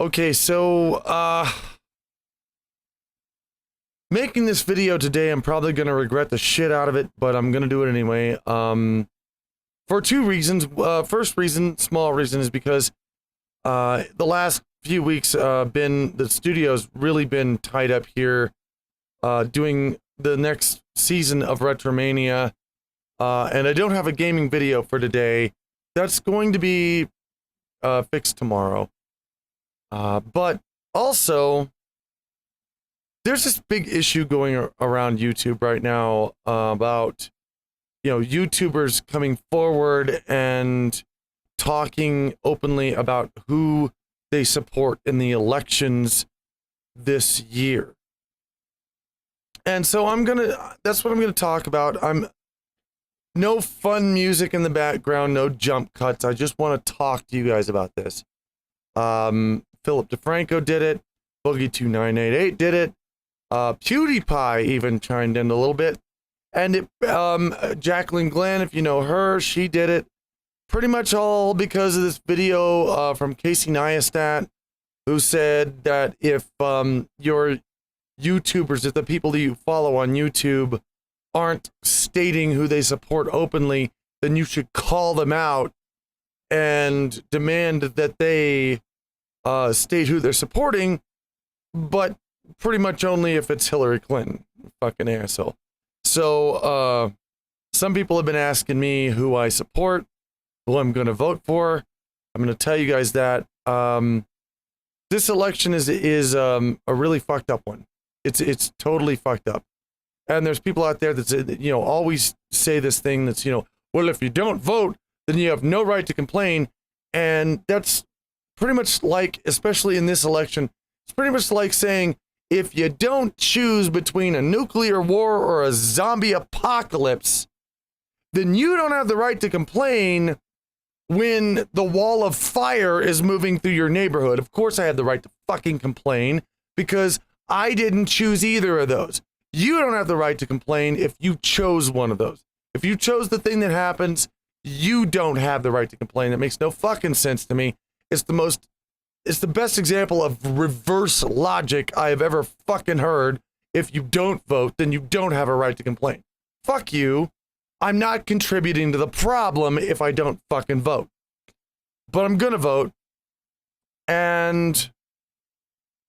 Okay, so, making this video today, I'm probably gonna regret the shit out of it, but I'm gonna do it anyway. For two reasons. First reason, small reason, is because, the last few weeks, the studio's really been tied up here, doing the next season of Retromania, and I don't have a gaming video for today. That's going to be, fixed tomorrow. But also, there's this big issue going around YouTube right now, about, YouTubers coming forward and talking openly about who they support in the elections this year. And so that's what I'm gonna talk about. No fun music in the background, no jump cuts. I just want to talk to you guys about this. Philip DeFranco did it. Boogie2988 did it. PewDiePie even chimed in a little bit. And Jacqueline Glenn, if you know her, she did it. Pretty much all because of this video from Casey Neistat, who said that if your YouTubers, if the people that you follow on YouTube aren't stating who they support openly, then you should call them out and demand that they state who they're supporting, but pretty much only if it's Hillary Clinton. Fucking asshole. So, some people have been asking me who I support, who I'm going to vote for. I'm going to tell you guys that this election is a really fucked up one. It's totally fucked up. And there's people out there that say, always say this thing that's, well, if you don't vote, then you have no right to complain. And that's pretty much like, especially in this election, it's pretty much like saying, if you don't choose between a nuclear war or a zombie apocalypse, then you don't have the right to complain when the wall of fire is moving through your neighborhood. Of course I have the right to fucking complain because I didn't choose either of those. You don't have the right to complain if you chose one of those. If you chose the thing that happens, you don't have the right to complain. That makes no fucking sense to me. It's the best example of reverse logic I have ever fucking heard. If you don't vote, then you don't have a right to complain. Fuck you. I'm not contributing to the problem if I don't fucking vote. But I'm gonna vote. And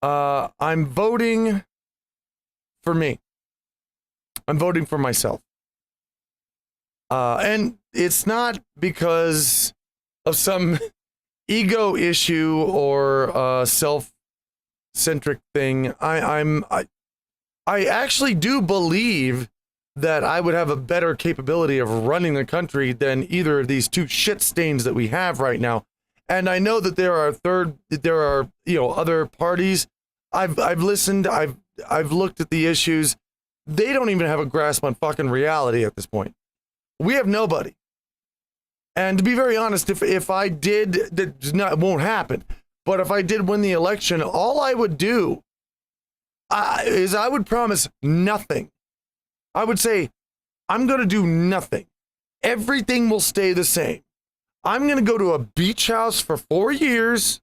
I'm voting for me. I'm voting for myself. And it's not because of some ego issue or self-centric thing. I actually do believe that I would have a better capability of running the country than either of these two shit stains that we have right now. And I know that there are other parties. I've listened, I've looked at the issues. They don't even have a grasp on fucking reality at this point. We have nobody. And to be very honest, if I did, it won't happen. But if I did win the election, all I would do is I would promise nothing. I would say, I'm going to do nothing. Everything will stay the same. I'm going to go to a beach house for 4 years,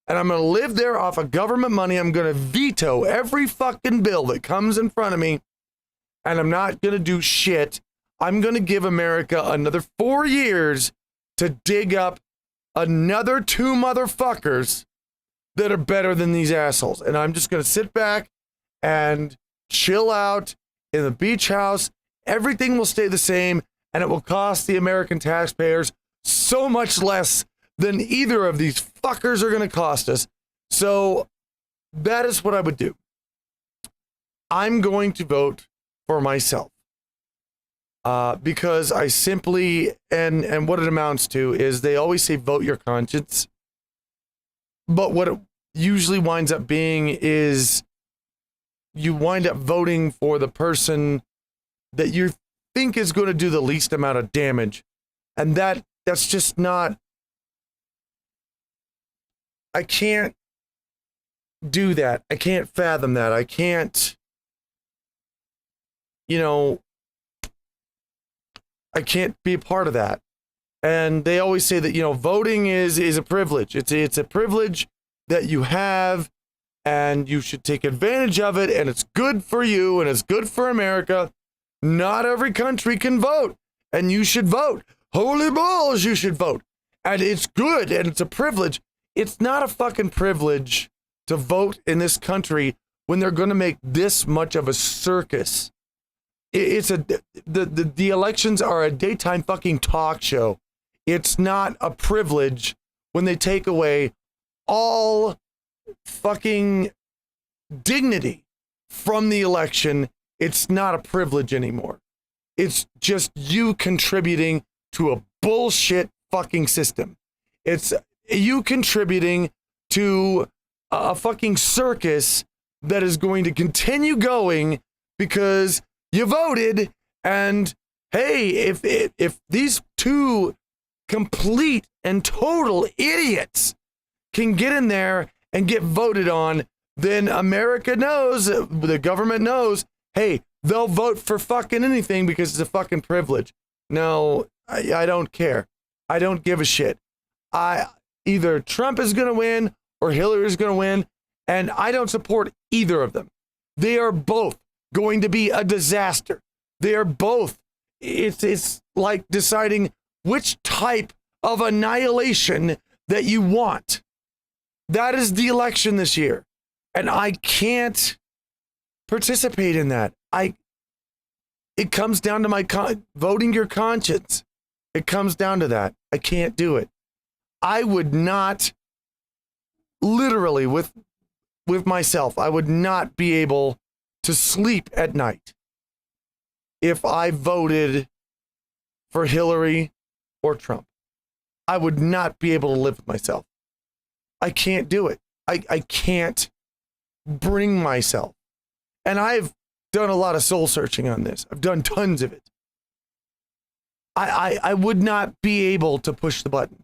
and I'm going to live there off of government money. I'm going to veto every fucking bill that comes in front of me, and I'm not going to do shit. I'm going to give America another 4 years to dig up another 2 motherfuckers that are better than these assholes. And I'm just going to sit back and chill out in the beach house. Everything will stay the same, and it will cost the American taxpayers so much less than either of these fuckers are going to cost us. So that is what I would do. I'm going to vote for myself. Because I simply, and what it amounts to is they always say vote your conscience. But what it usually winds up being is you wind up voting for the person that you think is going to do the least amount of damage. And that's just not, I can't do that. I can't fathom that. I can't, I can't be a part of that. And they always say that, voting is a privilege. It's a privilege that you have, and you should take advantage of it, and it's good for you, and it's good for America. Not every country can vote, and you should vote. Holy balls, you should vote. And it's good, and it's a privilege. It's not a fucking privilege to vote in this country when they're going to make this much of a circus. The elections are a daytime fucking talk show. It's not a privilege when they take away all fucking dignity from the election. It's not a privilege anymore. It's just you contributing to a bullshit fucking system. It's you contributing to a fucking circus that is going to continue going because you voted. And hey, if these two complete and total idiots can get in there and get voted on, then America knows, the government knows, hey, they'll vote for fucking anything because it's a fucking privilege. No, I don't care. I don't give a shit. Either Trump is going to win or Hillary is going to win, and I don't support either of them. They are both going to be a disaster. They are both. It's like deciding which type of annihilation that you want. That is the election this year, and I can't participate in that. It comes down to my voting your conscience. It comes down to that. I can't do it. I would not, literally with myself, I would not be able to sleep at night if I voted for Hillary or Trump. I would not be able to live with myself. I can't do it. I can't bring myself. And I've done a lot of soul searching on this. I've done tons of it. I would not be able to push the button.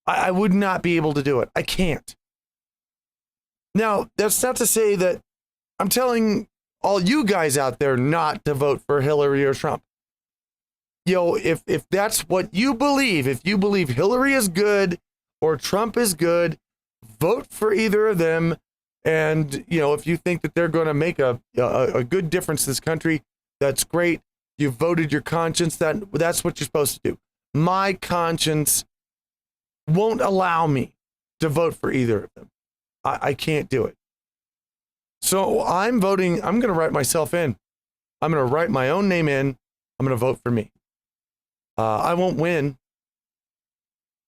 I would not be able to do it. I can't. Now, that's not to say that I'm telling all you guys out there not to vote for Hillary or Trump. If that's what you believe, if you believe Hillary is good or Trump is good, vote for either of them. And, if you think that they're going to make a good difference in this country, that's great. You voted your conscience. That's what you're supposed to do. My conscience won't allow me to vote for either of them. I can't do it. So I'm voting. I'm going to write myself in. I'm going to write my own name in. I'm going to vote for me. I won't win,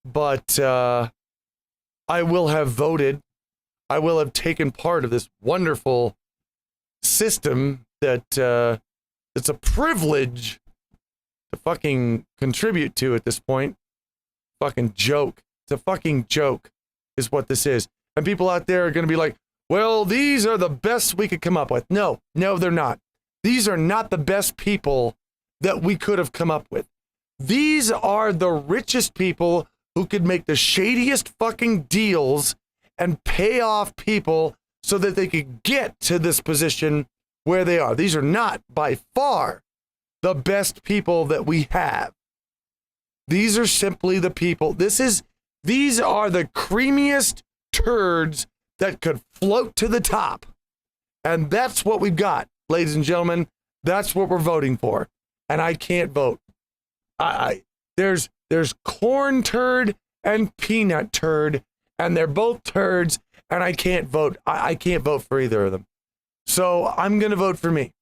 but I will have voted. I will have taken part of this wonderful system that it's a privilege to fucking contribute to at this point. Fucking joke. It's a fucking joke is what this is. And people out there are going to be like, well, these are the best we could come up with. No, they're not. These are not the best people that we could have come up with. These are the richest people who could make the shadiest fucking deals and pay off people so that they could get to this position where they are. These are not by far the best people that we have. These are simply the people. These are the creamiest turds that could float to the top. And that's what we've got, ladies and gentlemen. That's what we're voting for. And I can't vote. There's corn turd and peanut turd, and they're both turds, and I can't vote. I can't vote for either of them. So I'm going to vote for me.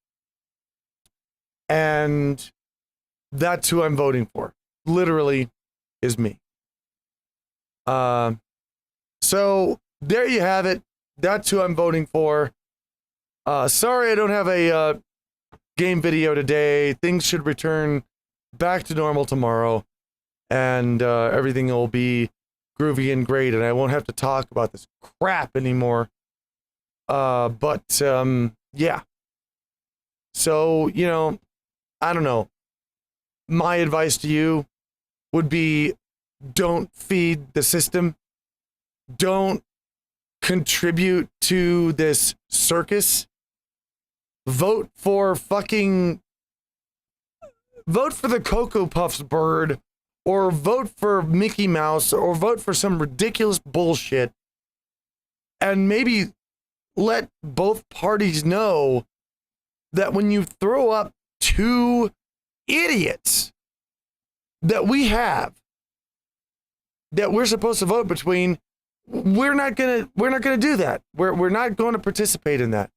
And that's who I'm voting for. Literally is me. So there you have it. That's who I'm voting for. Sorry I don't have a game video today. Things should return back to normal tomorrow, and everything will be groovy and great, and I won't have to talk about this crap anymore. But yeah. So, I don't know. My advice to you would be, don't feed the system. Don't contribute to this circus. Vote for the Cocoa Puffs bird, or vote for Mickey Mouse, or vote for some ridiculous bullshit, and maybe let both parties know that when you throw up two idiots that we have, that we're supposed to vote between, we're not gonna do that. We're not going to participate in that.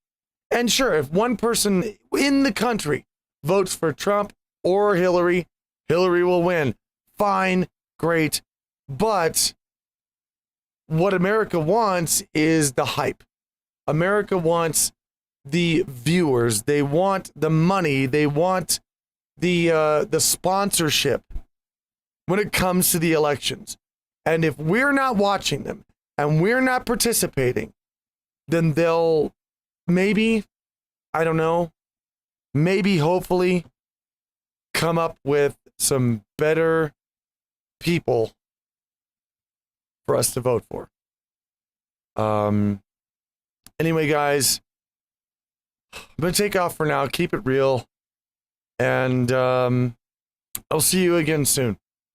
And sure, if one person in the country votes for Trump or Hillary, Hillary will win. Fine, great. But what America wants is the hype. America wants the viewers. They want the money. They want the sponsorship when it comes to the elections. And if we're not watching them and we're not participating, then they'll maybe, I don't know, maybe hopefully come up with some better people for us to vote for. Anyway, guys, I'm going to take off for now. Keep it real. And I'll see you again soon.